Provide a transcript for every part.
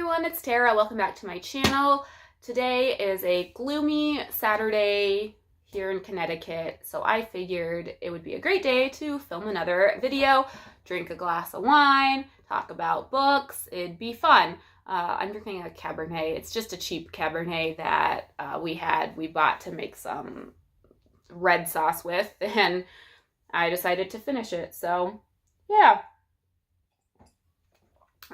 everyone, it's Tara. Welcome back to my channel. Today is a gloomy Saturday here in Connecticut, so I figured it would be a great day to film another video, drink a glass of wine, talk about books. It'd be fun. I'm drinking a Cabernet. It's just a cheap Cabernet that we bought to make some red sauce with, and I decided to finish it, so yeah.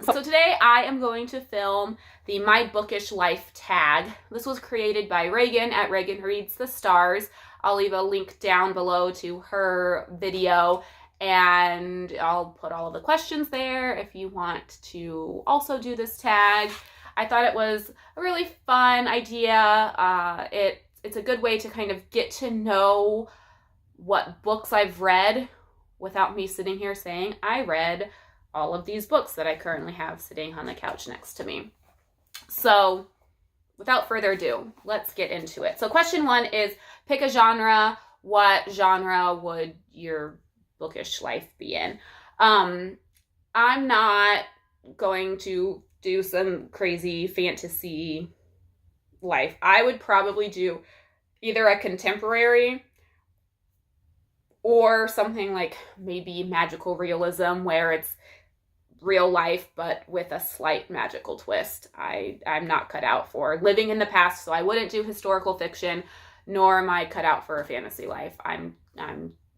So today I am going to film the My Bookish Life tag. This was created by Reagan at Reagan Reads the Stars. I'll leave a link down below to her video, and I'll put all of the questions there if you want to also do this tag. I thought it was a really fun idea. It's a good way to kind of get to know what books I've read without me sitting here saying I read all of these books that I currently have sitting on the couch next to me. So without further ado, let's get into it. So question one is, pick a genre. What genre would your bookish life be in? I'm not going to do some crazy fantasy life. I would probably do either a contemporary or something like maybe magical realism, where it's real life but with a slight magical twist. I'm not cut out for living in the past, so I wouldn't do historical fiction, nor am I cut out for a fantasy life. I'm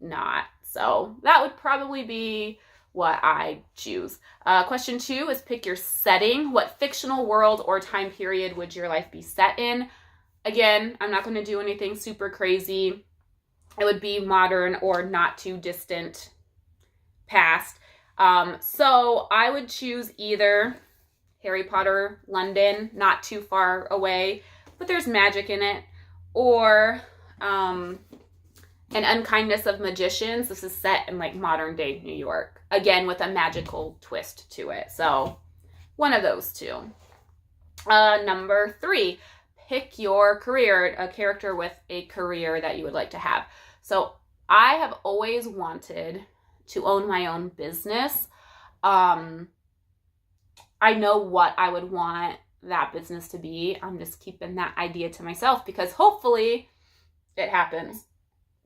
not. So that would probably be what I choose. Question two is, pick your setting. What fictional world or time period would your life be set in? Again, I'm not going to do anything super crazy. It would be modern or not too distant past. So I would choose either Harry Potter, London, not too far away, but there's magic in it, or An Unkindness of Magicians. This is set in like modern day New York, again with a magical twist to it. So one of those two. Number three, pick your career, a character with a career that you would like to have. So I have always wanted to own my own business. I know what I would want that business to be. I'm just keeping that idea to myself because hopefully it happens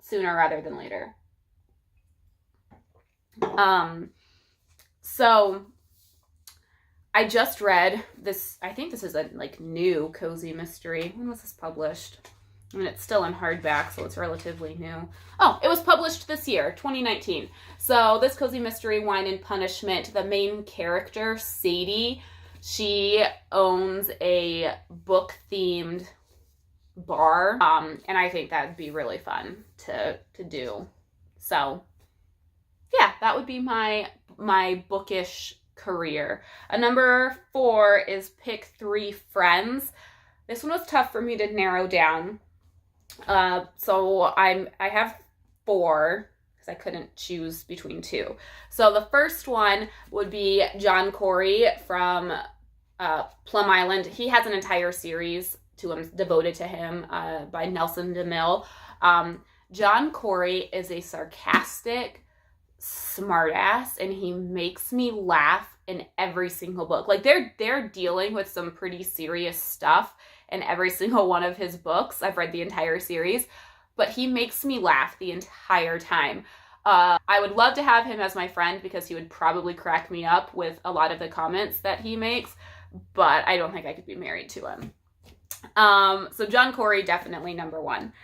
sooner rather than later. So I just read this, I think this is a like new cozy mystery. When was this published? I mean, it's still in hardback, so it's relatively new. Oh, it was published this year, 2019. So this cozy mystery, Wine and Punishment, the main character, Sadie, she owns a book-themed bar, and I think that'd be really fun to do. So yeah, that would be my bookish career. Number four is pick three friends. This one was tough for me to narrow down. So I have four because I couldn't choose between two. So the first one would be John Corey from Plum Island. He has an entire series devoted to him by Nelson DeMille. John Corey is a sarcastic smartass, and he makes me laugh in every single book. Like they're dealing with some pretty serious stuff in every single one of his books. I've read the entire series, but he makes me laugh the entire time. I would love to have him as my friend because he would probably crack me up with a lot of the comments that he makes, but I don't think I could be married to him. So John Corey, definitely number one.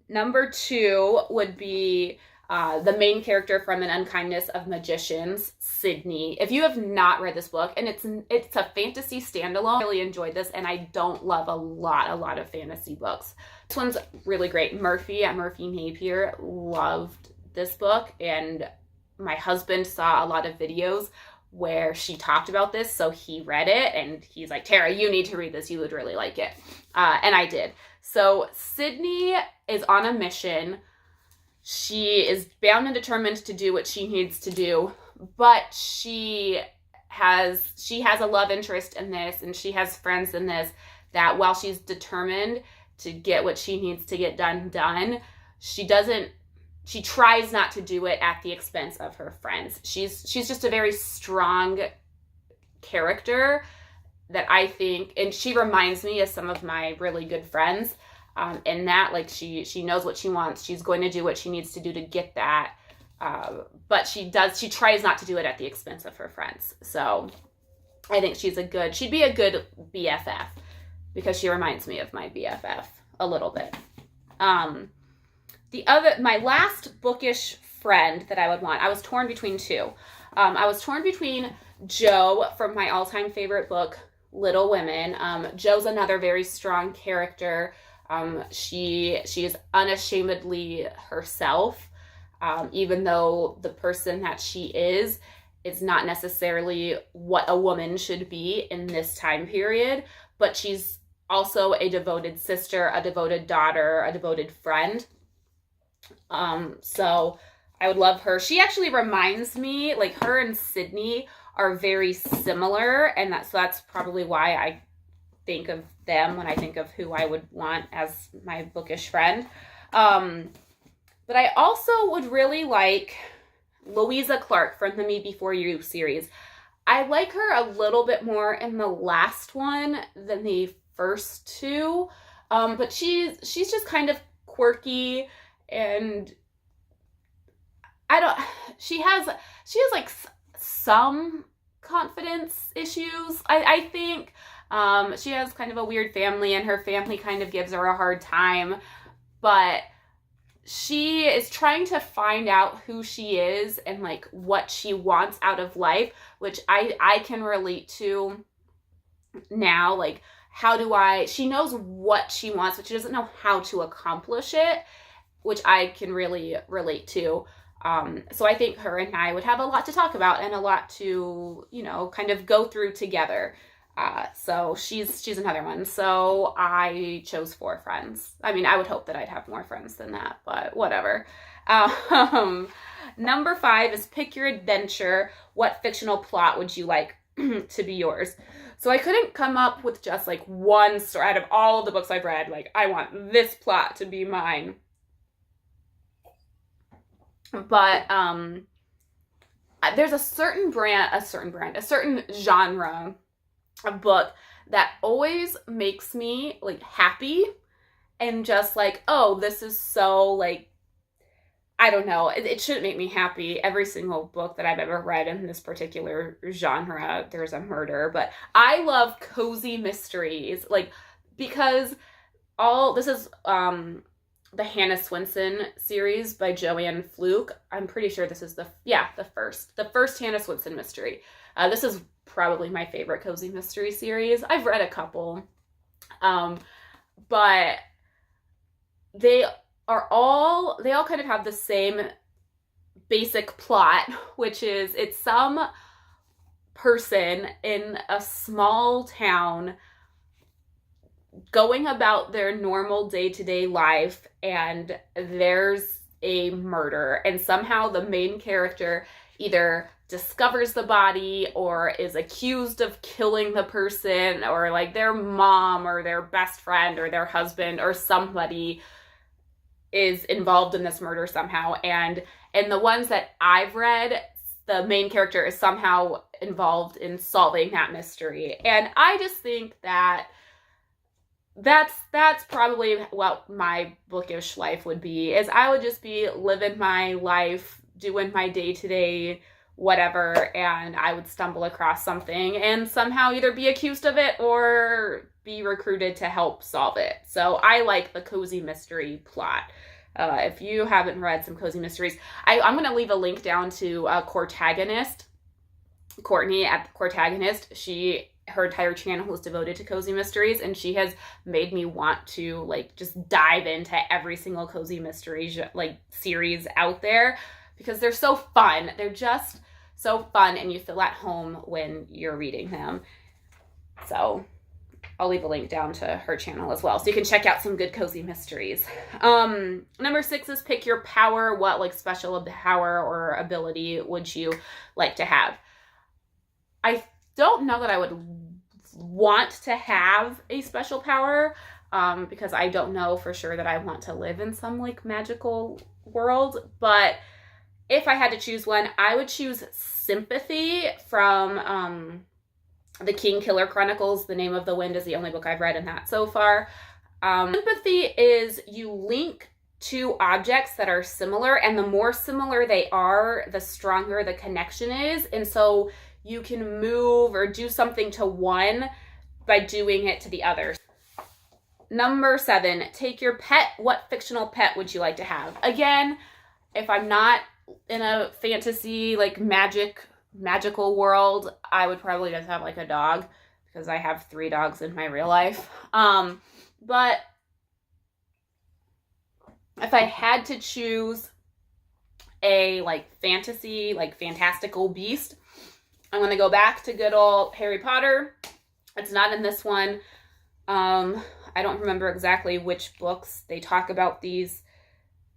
Number two would be the main character from An Unkindness of Magicians, Sydney. If you have not read this book, and it's a fantasy standalone, I really enjoyed this, and I don't love a lot of fantasy books. This one's really great. Murphy at Murphy Napier loved this book, and my husband saw a lot of videos where she talked about this, so he read it, and he's like, Tara, you need to read this. You would really like it. And I did. So Sydney is on a mission. She is bound and determined to do what she needs to do, but she has a love interest in this, and she has friends in this, that while she's determined to get what she needs to get done, she tries not to do it at the expense of her friends. She's just a very strong character that I think, and she reminds me of some of my really good friends, in that, like, she knows what she wants. She's going to do what she needs to do to get that. But she tries not to do it at the expense of her friends. So I think she'd be a good BFF, because she reminds me of my BFF a little bit. My last bookish friend that I would want, I was torn between two. I was torn between Jo from my all-time favorite book, Little Women. Jo's another very strong character. She is unashamedly herself, even though the person that she is not necessarily what a woman should be in this time period, but she's also a devoted sister, a devoted daughter, a devoted friend. So I would love her. She actually reminds me, like, her and Sydney are very similar, and that's probably why I think of them when I think of who I would want as my bookish friend. But I also would really like Louisa Clark from the Me Before You series. I like her a little bit more in the last one than the first two, but she's just kind of quirky, and she has like some confidence issues. I think she has kind of a weird family, and her family kind of gives her a hard time, but she is trying to find out who she is and like what she wants out of life, which I can relate to now. Like, she knows what she wants, but she doesn't know how to accomplish it, which I can really relate to. So I think her and I would have a lot to talk about and a lot to, kind of go through together. So she's another one. So I chose 4 friends. I mean, I would hope that I'd have more friends than that, but whatever. Number 5 is pick your adventure. What fictional plot would you like to be yours? So I couldn't come up with just like one story out of all of the books I've read. Like, I want this plot to be mine. But there's a certain genre of book that always makes me like happy and just like, oh, this is so like, I don't know, it shouldn't make me happy. Every single book that I've ever read in this particular genre, there's a murder, but I love cozy mysteries, like, because this is the Hannah Swenson series by Joanne Fluke. I'm pretty sure this is the first Hannah Swenson mystery. This is probably my favorite cozy mystery series. I've read a couple, but they all kind of have the same basic plot, which is it's some person in a small town going about their normal day-to-day life, and there's a murder, and somehow the main character either discovers the body or is accused of killing the person, or like their mom or their best friend or their husband or somebody is involved in this murder somehow. And in the ones that I've read, the main character is somehow involved in solving that mystery. And I just think that that's probably what my bookish life would be, is I would just be living my life, doing my day-to-day whatever, and I would stumble across something and somehow either be accused of it or be recruited to help solve it. So I like the cozy mystery plot. If you haven't read some cozy mysteries, I'm going to leave a link down to Cortagonist. Courtney at Cortagonist, her entire channel is devoted to cozy mysteries, and she has made me want to like just dive into every single cozy mystery like series out there, because they're so fun. They're just so fun, and you feel at home when you're reading them. So I'll leave a link down to her channel as well, so you can check out some good cozy mysteries. Number 6 is pick your power. What like special power or ability would you like to have? I don't know that I would want to have a special power, because I don't know for sure that I want to live in some like magical world. But if I had to choose one, I would choose sympathy from The King Killer Chronicles, The Name of the Wind is the only book I've read in that so far. Empathy is you link two objects that are similar, and the more similar they are, the stronger the connection is. And so you can move or do something to one by doing it to the other. Number 7, take your pet. What fictional pet would you like to have? Again, if I'm not in a fantasy, like magical world, I would probably just have like a dog, because I have 3 dogs in my real life. But if I had to choose a like fantasy, like fantastical beast, I'm going to go back to good old Harry Potter. It's not in this one. I don't remember exactly which books they talk about these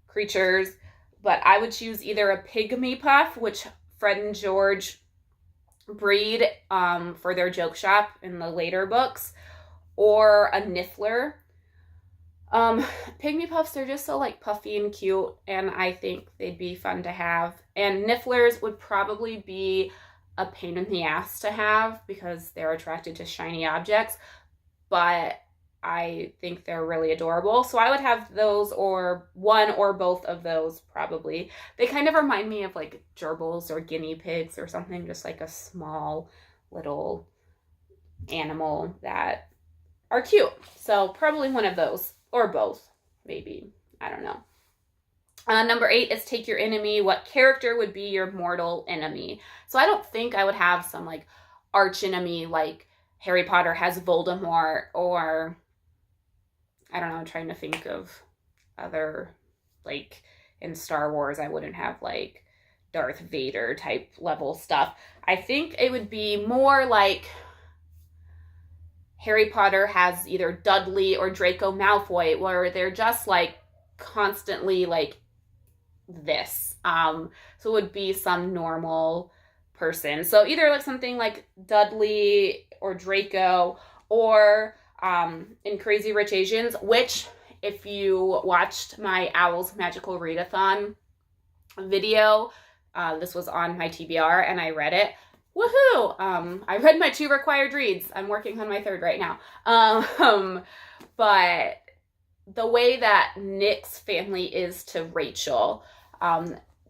creatures, but I would choose either a pygmy puff, which Fred and George breed for their joke shop in the later books, or a niffler. Pygmy puffs, they're just so like puffy and cute, and I think they'd be fun to have. And nifflers would probably be a pain in the ass to have because they're attracted to shiny objects, but I think they're really adorable. So I would have those, or one or both of those probably. They kind of remind me of like gerbils or guinea pigs or something, just like a small little animal that are cute. So probably one of those, or both, maybe. I don't know. Number 8 is take your enemy. What character would be your mortal enemy? So I don't think I would have some like arch enemy like Harry Potter has Voldemort, or I don't know, I'm trying to think of other, like in Star Wars, I wouldn't have like Darth Vader type level stuff. I think it would be more like Harry Potter has either Dudley or Draco Malfoy, where they're just like constantly like this. So it would be some normal person. So either like something like Dudley or Draco, or in Crazy Rich Asians, which if you watched my Owl's Magical Readathon video, this was on my TBR and I read it. Woohoo! I read my 2 required reads. I'm working on my 3rd right now. But the way that Nick's family is to Rachel,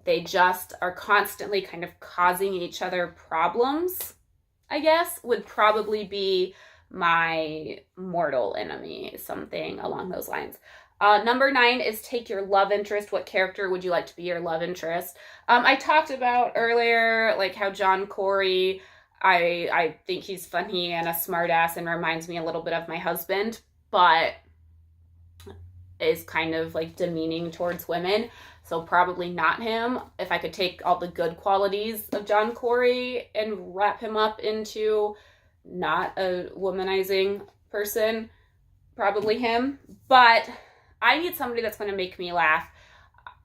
they just are constantly kind of causing each other problems, I guess, would probably be my mortal enemy, something along those lines. Number 9 is take your love interest. What character would you like to be your love interest? I talked about earlier, like how John Corey, I think he's funny and a smartass and reminds me a little bit of my husband, but is kind of like demeaning towards women. So probably not him. If I could take all the good qualities of John Corey and wrap him up into not a womanizing person, probably him. But I need somebody that's going to make me laugh.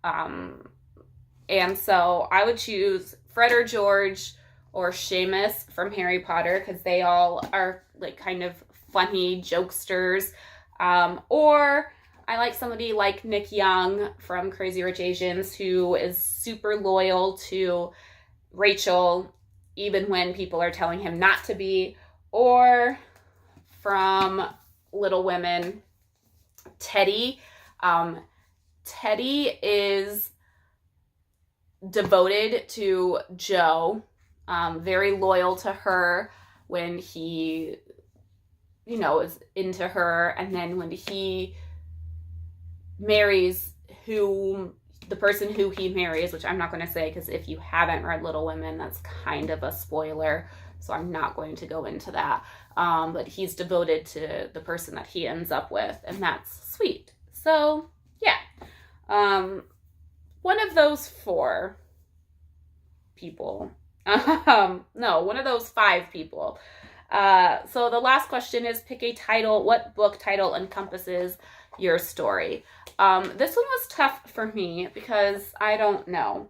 And so I would choose Fred or George or Seamus from Harry Potter, because they all are like kind of funny jokesters. Or I like somebody like Nick Young from Crazy Rich Asians, who is super loyal to Rachel, even when people are telling him not to be. Or from Little Women, Teddy. Teddy is devoted to Jo, very loyal to her when he, is into her. And then when he marries the person who he marries, which I'm not going to say, because if you haven't read Little Women, that's kind of a spoiler, so I'm not going to go into that. But he's devoted to the person that he ends up with, and that's sweet. So, yeah. One of those 4 people. No, one of those 5 people. So the last question is pick a title. What book title encompasses your story? This one was tough for me because I don't know.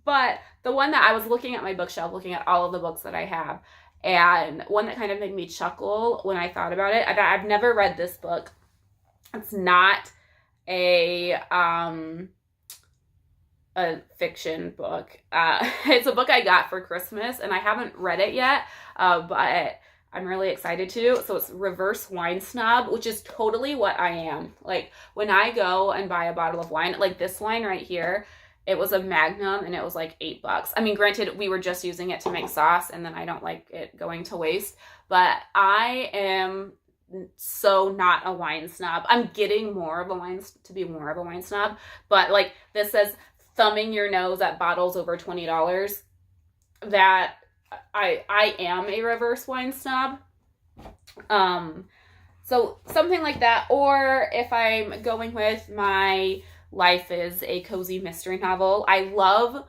But the one that I was looking at my bookshelf, looking at all of the books that I have, and one that kind of made me chuckle when I thought about it, I've never read this book. It's not a a fiction book. It's a book I got for Christmas, and I haven't read it yet, but I'm really excited to. So it's Reverse Wine Snob, which is totally what I am. Like, when I go and buy a bottle of wine, like this wine right here, it was a Magnum and it was like $8. I mean, granted, we were just using it to make sauce, and then I don't like it going to waste, but I am so not a wine snob. I'm getting more of a wine snob, but like this says thumbing your nose at bottles over $20, that I am a reverse wine snob. So something like that. Or if I'm going with My Life is a Cozy Mystery Novel. I love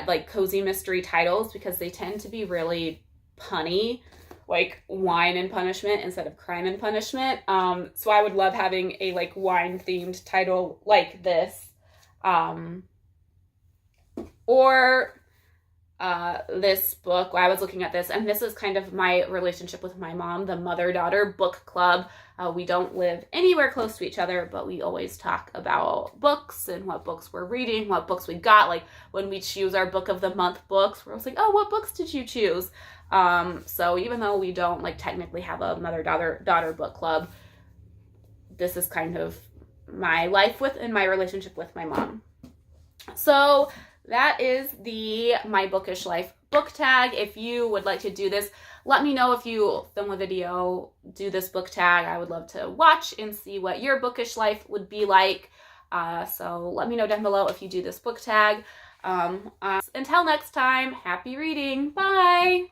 like cozy mystery titles because they tend to be really punny, like Wine and Punishment instead of Crime and Punishment. So I would love having a like wine themed title like this. Or this book, I was looking at this, and this is kind of my relationship with my mom, the mother-daughter book club. We don't live anywhere close to each other, but we always talk about books and what books we're reading, what books we got. Like when we choose our book of the month books, we're always like, oh, what books did you choose? So even though we don't like technically have a mother-daughter book club, this is kind of my life with and my relationship with my mom. So that is the My Bookish Life book tag. If you would like to do this, let me know. If you film a video, do this book tag. I would love to watch and see what your bookish life would be like. So let me know down below if you do this book tag. Until next time, happy reading. Bye!